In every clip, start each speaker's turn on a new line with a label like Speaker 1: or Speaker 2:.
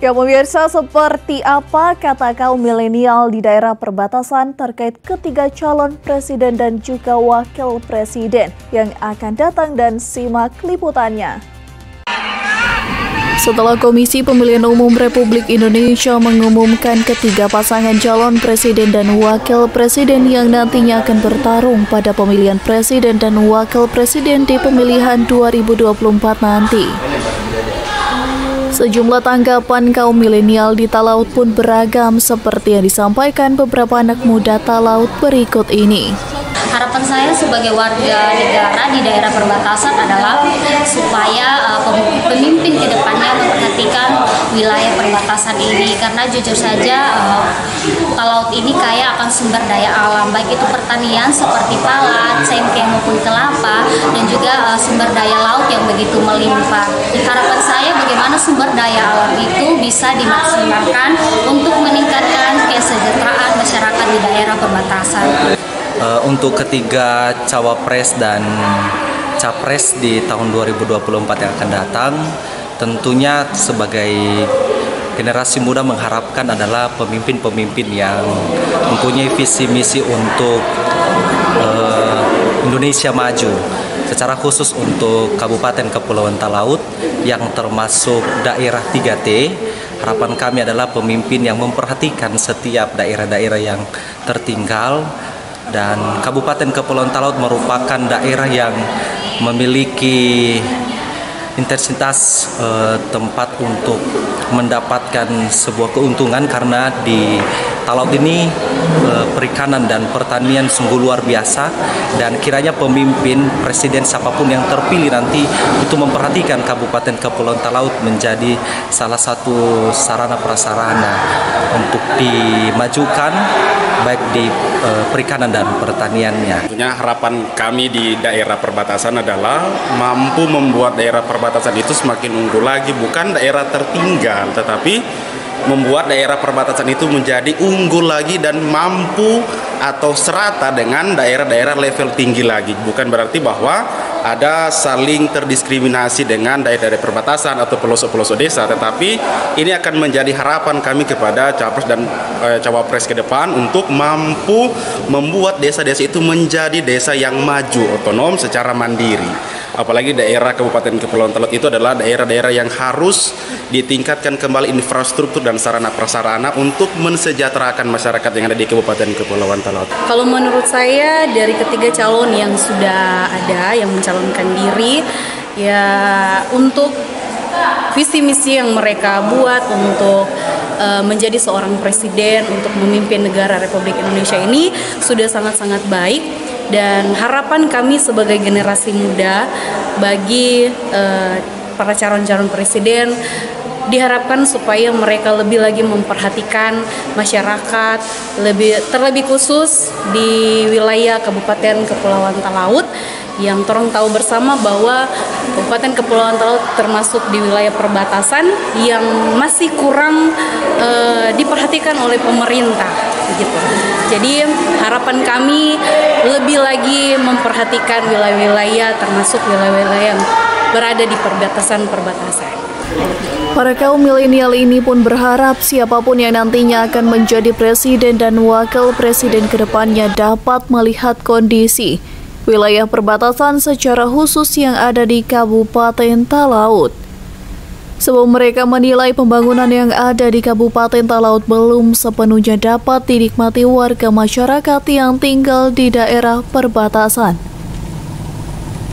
Speaker 1: Ya pemirsa, seperti apa kata kaum milenial di daerah perbatasan terkait ketiga calon presiden dan juga wakil presiden yang akan datang, dan simak liputannya. Setelah Komisi Pemilihan Umum Republik Indonesia mengumumkan ketiga pasangan calon presiden dan wakil presiden yang nantinya akan bertarung pada pemilihan presiden dan wakil presiden di pemilihan 2024 nanti, sejumlah tanggapan kaum milenial di Talaut pun beragam seperti yang disampaikan beberapa anak muda Talaut berikut ini.
Speaker 2: Harapan saya sebagai warga negara di daerah perbatasan adalah supaya pemimpin ke depannya memperhatikan wilayah perbatasan ini, karena jujur saja Talaut ini kaya akan sumber daya alam, baik itu pertanian seperti pala, cengkeh maupun kelapa, dan juga sumber daya laut yang begitu melimpah. Harapan saya bagaimana sumber daya alam itu bisa dimaksimalkan untuk meningkatkan kesejahteraan masyarakat di daerah perbatasan.
Speaker 3: Untuk ketiga cawapres dan capres di tahun 2024 yang akan datang, tentunya sebagai generasi muda mengharapkan adalah pemimpin-pemimpin yang mempunyai visi misi untuk Indonesia maju, secara khusus untuk Kabupaten Kepulauan Talaut yang termasuk daerah 3T. Harapan kami adalah pemimpin yang memperhatikan setiap daerah-daerah yang tertinggal, dan Kabupaten Kepulauan Talaut merupakan daerah yang memiliki intensitas tempat untuk mendapatkan sebuah keuntungan, karena di Talaut ini perikanan dan pertanian sungguh luar biasa, dan kiranya pemimpin presiden siapapun yang terpilih nanti itu memperhatikan Kabupaten Kepulauan Talaut menjadi salah satu sarana prasarana untuk dimajukan baik di perikanan dan pertaniannya.
Speaker 4: Tentunya harapan kami di daerah perbatasan adalah mampu membuat daerah perbatasan itu semakin unggul lagi, bukan daerah tertinggal, tetapi membuat daerah perbatasan itu menjadi unggul lagi dan mampu atau serata dengan daerah-daerah level tinggi lagi. Bukan berarti bahwa ada saling terdiskriminasi dengan daerah-daerah perbatasan atau pelosok-pelosok desa, tetapi ini akan menjadi harapan kami kepada capres dan cawapres ke depan untuk mampu membuat desa-desa itu menjadi desa yang maju, otonom secara mandiri. Apalagi daerah Kabupaten Kepulauan Talaut itu adalah daerah-daerah yang harus ditingkatkan kembali infrastruktur dan sarana prasarana untuk mensejahterakan masyarakat yang ada di Kabupaten Kepulauan Talaut.
Speaker 5: Kalau menurut saya dari ketiga calon yang sudah ada yang mencalonkan diri, ya untuk visi misi yang mereka buat untuk menjadi seorang presiden untuk memimpin negara Republik Indonesia ini sudah sangat-sangat baik. Dan harapan kami sebagai generasi muda bagi para calon-calon presiden, diharapkan supaya mereka lebih lagi memperhatikan masyarakat, terlebih khusus di wilayah Kabupaten Kepulauan Talaut, yang orang tahu bersama bahwa Kabupaten Kepulauan Talaut termasuk di wilayah perbatasan yang masih kurang diperhatikan oleh pemerintah, gitu. Jadi harapan kami lebih lagi memperhatikan wilayah-wilayah, termasuk wilayah-wilayah yang berada di perbatasan-perbatasan.
Speaker 1: Para kaum milenial ini pun berharap siapapun yang nantinya akan menjadi presiden dan wakil presiden ke depannya dapat melihat kondisi wilayah perbatasan secara khusus yang ada di Kabupaten Talaut. Sebab mereka menilai pembangunan yang ada di Kabupaten Talaut belum sepenuhnya dapat dinikmati warga masyarakat yang tinggal di daerah perbatasan.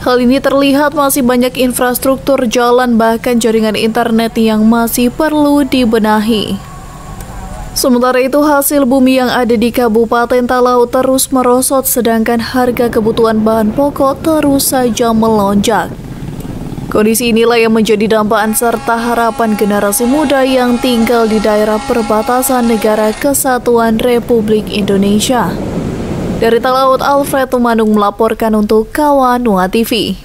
Speaker 1: Hal ini terlihat masih banyak infrastruktur jalan bahkan jaringan internet yang masih perlu dibenahi. Sementara itu hasil bumi yang ada di Kabupaten Talaut terus merosot, sedangkan harga kebutuhan bahan pokok terus saja melonjak. Kondisi inilah yang menjadi dambaan serta harapan generasi muda yang tinggal di daerah perbatasan Negara Kesatuan Republik Indonesia. Dari Talaut, Alfred Tumanung melaporkan untuk Kawanua TV.